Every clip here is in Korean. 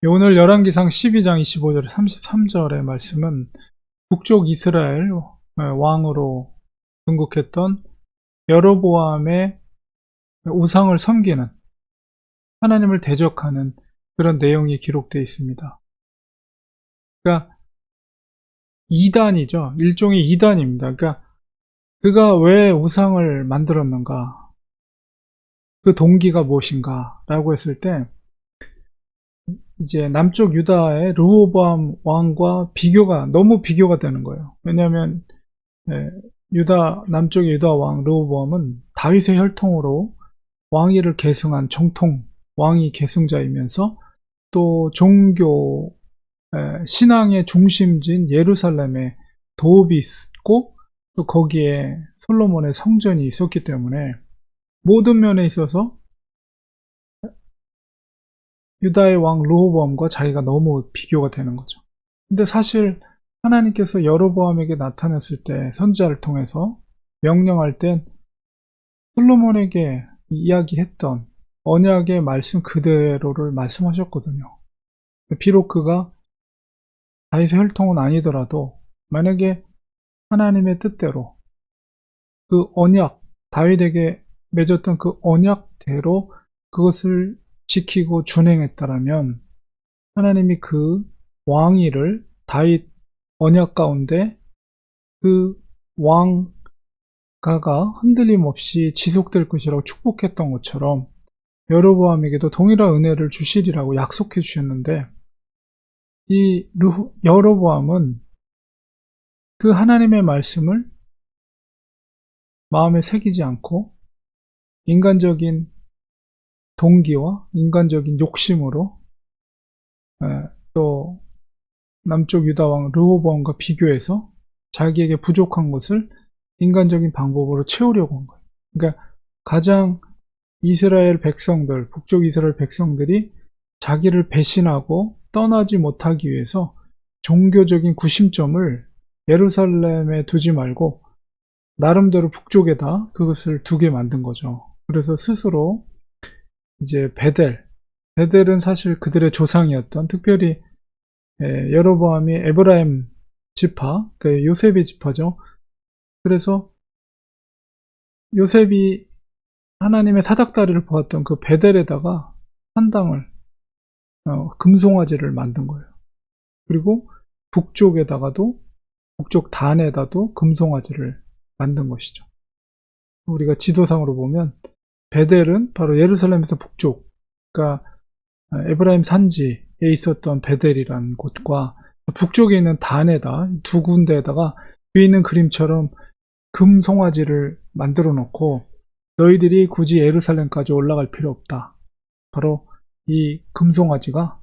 오늘 열왕기상 12장 25절에 33절의 말씀은 북쪽 이스라엘 왕으로 등극했던 여로보암의 우상을 섬기는, 하나님을 대적하는 그런 내용이 기록되어 있습니다. 그러니까 이단이죠. 일종의 이단입니다. 그러니까 그가 왜 우상을 만들었는가, 그 동기가 무엇인가 라고 했을 때, 이제 남쪽 유다의 르호보암 왕과 너무 비교가 되는 거예요. 왜냐하면 남쪽의 유다 왕 르호보암은 다윗의 혈통으로 왕위를 계승한 정통 왕위 계승자이면서, 또 종교 신앙의 중심지인 예루살렘에 도읍이 있고, 또 거기에 솔로몬의 성전이 있었기 때문에 모든 면에 있어서 유다의 왕 르호보암과 자기가 너무 비교가 되는 거죠. 근데 사실 하나님께서 여로보암에게 나타났을 때, 선지자를 통해서 명령할 땐 솔로몬에게 이야기했던 언약의 말씀 그대로를 말씀하셨거든요. 비록 그가 다윗의 혈통은 아니더라도, 만약에 하나님의 뜻대로 그 언약, 다윗에게 맺었던 그 언약대로 그것을 지키고 준행했다라면, 하나님이 그 왕위를 다윗 언약 가운데 그 왕가가 흔들림 없이 지속될 것이라고 축복했던 것처럼 여로보암에게도 동일한 은혜를 주시리라고 약속해 주셨는데, 이 여로보암은 그 하나님의 말씀을 마음에 새기지 않고 인간적인 동기와 인간적인 욕심으로, 또 남쪽 유다 왕 르호보암과 비교해서 자기에게 부족한 것을 인간적인 방법으로 채우려고 한 거예요. 그러니까 가장 이스라엘 백성들, 북쪽 이스라엘 백성들이 자기를 배신하고 떠나지 못하기 위해서 종교적인 구심점을 예루살렘에 두지 말고 나름대로 북쪽에다 그것을 두게 만든 거죠. 그래서 스스로 이제 베델은 사실 그들의 조상이었던, 특별히 여로보암이 에브라임 지파, 그 요셉의 지파죠. 그래서 요셉이 하나님의 사닥다리를 보았던 그 베델에다가 산당을, 금송아지를 만든 거예요. 그리고 북쪽에다가도, 북쪽 단에다도 금송아지를 만든 것이죠. 우리가 지도상으로 보면 베델은 바로 예루살렘에서 북쪽, 그러니까 에브라임 산지에 있었던 베델이라는 곳과 북쪽에 있는 단에다 두 군데에다가 뒤에 있는 그림처럼 금송아지를 만들어 놓고, 너희들이 굳이 예루살렘까지 올라갈 필요 없다. 바로 이 금송아지가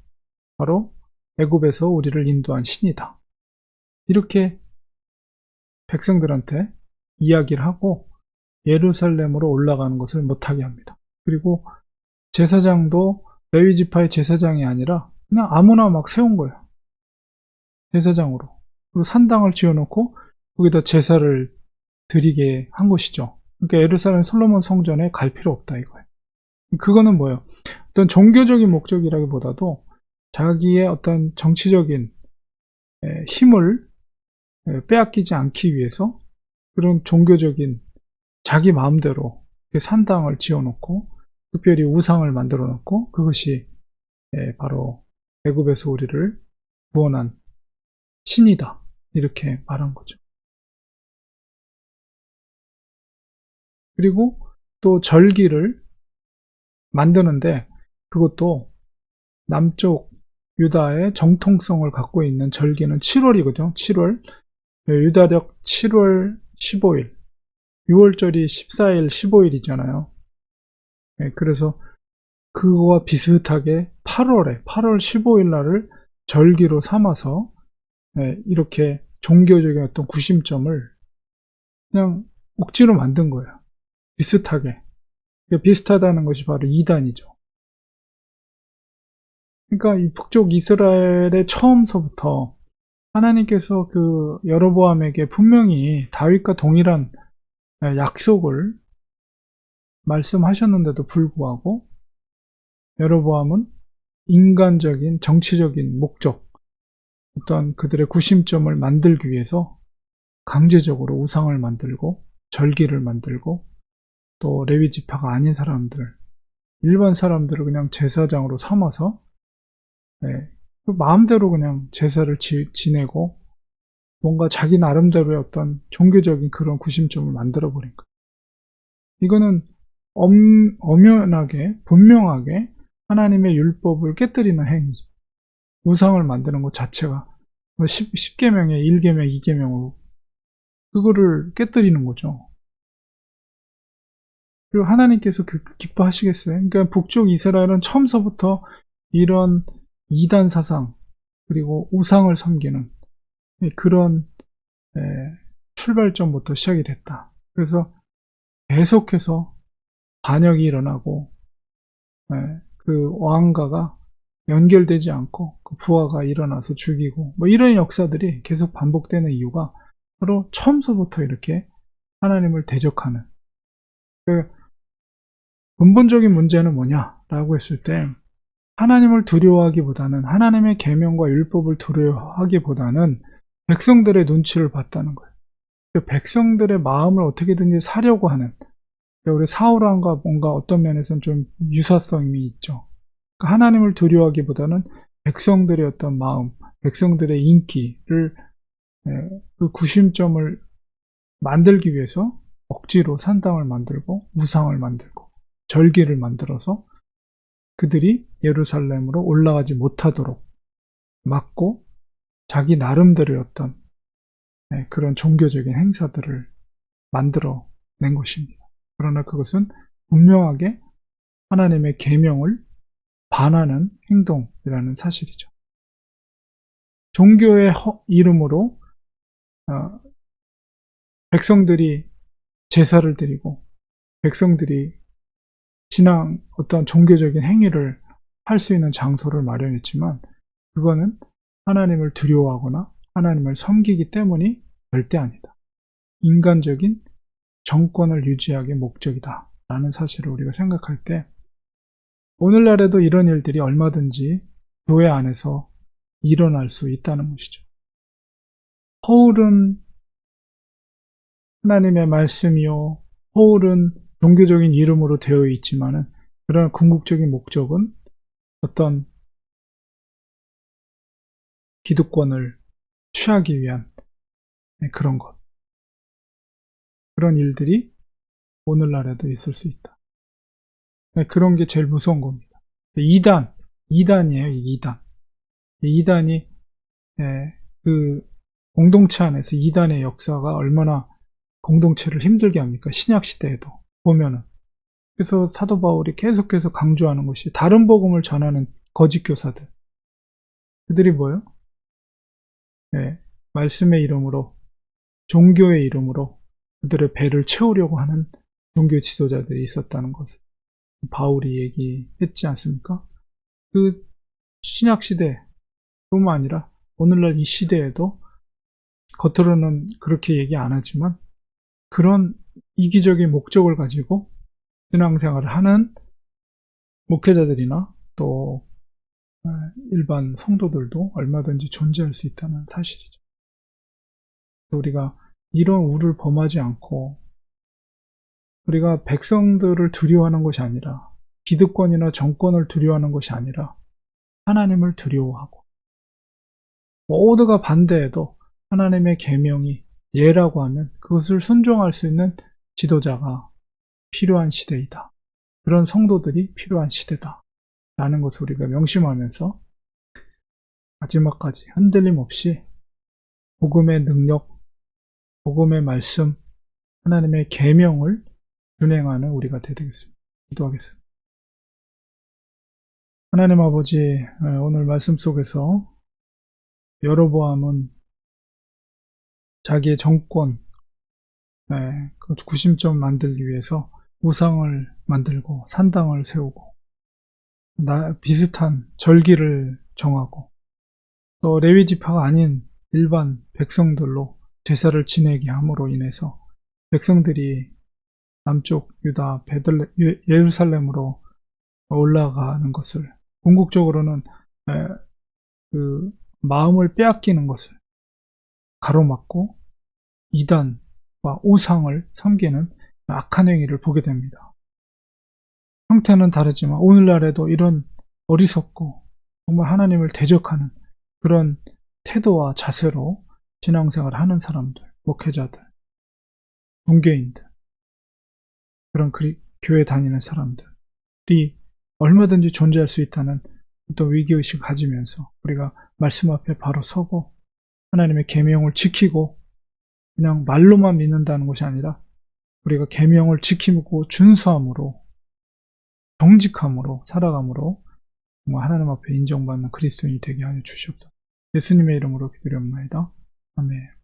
바로 애굽에서 우리를 인도한 신이다. 이렇게 백성들한테 이야기를 하고 예루살렘으로 올라가는 것을 못하게 합니다. 그리고 제사장도 레위 지파의 제사장이 아니라 그냥 아무나 막 세운 거예요. 제사장으로. 그리고 산당을 지어놓고 거기다 제사를 드리게 한 것이죠. 그러니까 예루살렘 솔로몬 성전에 갈 필요 없다 이거예요. 그거는 뭐예요? 어떤 종교적인 목적이라기보다도 자기의 어떤 정치적인 힘을 빼앗기지 않기 위해서 그런 종교적인, 자기 마음대로 산당을 지어놓고 특별히 우상을 만들어 놓고, 그것이 바로 애굽에서 우리를 구원한 신이다, 이렇게 말한 거죠. 그리고 또 절기를 만드는데, 그것도 남쪽 유다의 정통성을 갖고 있는 절기는 7월이거든요. 7월, 유다력 7월 15일, 6월절이 14일 15일이잖아요. 그래서 그거와 비슷하게 8월 15일 날을 절기로 삼아서 이렇게 종교적인 어떤 구심점을 그냥 억지로 만든 거예요. 비슷하게. 비슷하다는 것이 바로 이단이죠. 그러니까 이 북쪽 이스라엘의 처음서부터 하나님께서 그 여로보암에게 분명히 다윗과 동일한 약속을 말씀하셨는데도 불구하고 여로보암은 인간적인 정치적인 목적, 어떤 그들의 구심점을 만들기 위해서 강제적으로 우상을 만들고 절기를 만들고, 또 레위 지파가 아닌 사람들, 일반 사람들을 그냥 제사장으로 삼아서 그 마음대로 그냥 제사를 지내고 뭔가 자기 나름대로의 어떤 종교적인 그런 구심점을 만들어 버린 거예요. 이거는 엄연하게 분명하게 하나님의 율법을 깨뜨리는 행위죠. 우상을 만드는 것 자체가 10계명에 1계명, 2계명으로 그거를 깨뜨리는 거죠. 그리고 하나님께서 기뻐하시겠어요? 그러니까 북쪽 이스라엘은 처음서부터 이런 이단 사상, 그리고 우상을 섬기는 그런 출발점부터 시작이 됐다. 그래서 계속해서 반역이 일어나고, 그 왕가가 연결되지 않고 그 부하가 일어나서 죽이고 뭐 이런 역사들이 계속 반복되는 이유가 바로 처음서부터 이렇게 하나님을 대적하는, 그 근본적인 문제는 뭐냐라고 했을 때, 하나님을 두려워하기보다는, 하나님의 계명과 율법을 두려워하기보다는 백성들의 눈치를 봤다는 거예요. 그 백성들의 마음을 어떻게든지 사려고 하는, 우리 사울왕과 뭔가 어떤 면에서는 좀 유사성이 있죠. 그러니까 하나님을 두려워하기보다는 백성들의 어떤 마음, 백성들의 인기를, 그 구심점을 만들기 위해서 억지로 산당을 만들고 우상을 만들고 절기를 만들어서 그들이 예루살렘으로 올라가지 못하도록 막고, 자기 나름대로의 어떤 그런 종교적인 행사들을 만들어 낸 것입니다. 그러나 그것은 분명하게 하나님의 계명을 반하는 행동이라는 사실이죠. 종교의 이름으로 백성들이 제사를 드리고 백성들이 신앙, 어떤 종교적인 행위를 할 수 있는 장소를 마련했지만, 그거는 하나님을 두려워하거나 하나님을 섬기기 때문이 절대 아니다. 인간적인 정권을 유지하기의 목적이다 라는 사실을 우리가 생각할 때, 오늘날에도 이런 일들이 얼마든지 교회 안에서 일어날 수 있다는 것이죠. 허울은 하나님의 말씀이요, 허울은 종교적인 이름으로 되어 있지만은, 그런 궁극적인 목적은 어떤 기득권을 취하기 위한 그런 것, 그런 일들이 오늘날에도 있을 수 있다. 그런 게 제일 무서운 겁니다. 이단이에요. 이단. 이단이 그 공동체 안에서 이단의 역사가 얼마나 공동체를 힘들게 합니까? 신약 시대에도 보면은. 그래서 사도 바울이 계속해서 강조하는 것이, 다른 복음을 전하는 거짓 교사들, 그들이 뭐예요? 말씀의 이름으로, 종교의 이름으로 그들의 배를 채우려고 하는 종교 지도자들이 있었다는 것을 바울이 얘기했지 않습니까? 그 신약 시대뿐만 아니라 오늘날 이 시대에도 겉으로는 그렇게 얘기 안 하지만 그런 이기적인 목적을 가지고 신앙생활을 하는 목회자들이나 또 일반 성도들도 얼마든지 존재할 수 있다는 사실이죠. 우리가 이런 우를 범하지 않고, 우리가 백성들을 두려워하는 것이 아니라, 기득권이나 정권을 두려워하는 것이 아니라 하나님을 두려워하고, 모두가 반대해도 하나님의 계명이 예라고 하면 그것을 순종할 수 있는 지도자가 필요한 시대이다. 그런 성도들이 필요한 시대다 라는 것을 우리가 명심하면서 마지막까지 흔들림 없이 복음의 능력, 복음의 말씀, 하나님의 계명을 준행하는 우리가 되겠습니다. 기도하겠습니다. 하나님 아버지, 오늘 말씀 속에서 여로보암은 자기의 정권, 그 구심점 만들기 위해서 우상을 만들고 산당을 세우고 비슷한 절기를 정하고, 또 레위 지파가 아닌 일반 백성들로 제사를 지내게 함으로 인해서 백성들이 남쪽 유다 예루살렘으로 올라가는 것을 궁극적으로는 에, 그 마음을 빼앗기는 것을 가로막고 이단과 우상을 섬기는 악한 행위를 보게 됩니다. 형태는 다르지만 오늘날에도 이런 어리석고 정말 하나님을 대적하는 그런 태도와 자세로 신앙생활을 하는 사람들, 목회자들, 종교인들, 그런 교회 다니는 사람들이 얼마든지 존재할 수 있다는 또 위기의식을 가지면서 우리가 말씀 앞에 바로 서고 하나님의 계명을 지키고 그냥 말로만 믿는다는 것이 아니라 우리가 계명을 지키고 준수함으로 정직함으로 살아감으로 정말 하나님 앞에 인정받는 그리스도인이 되게 하여 주시옵소서. 예수님의 이름으로 기도드립니다. 아멘.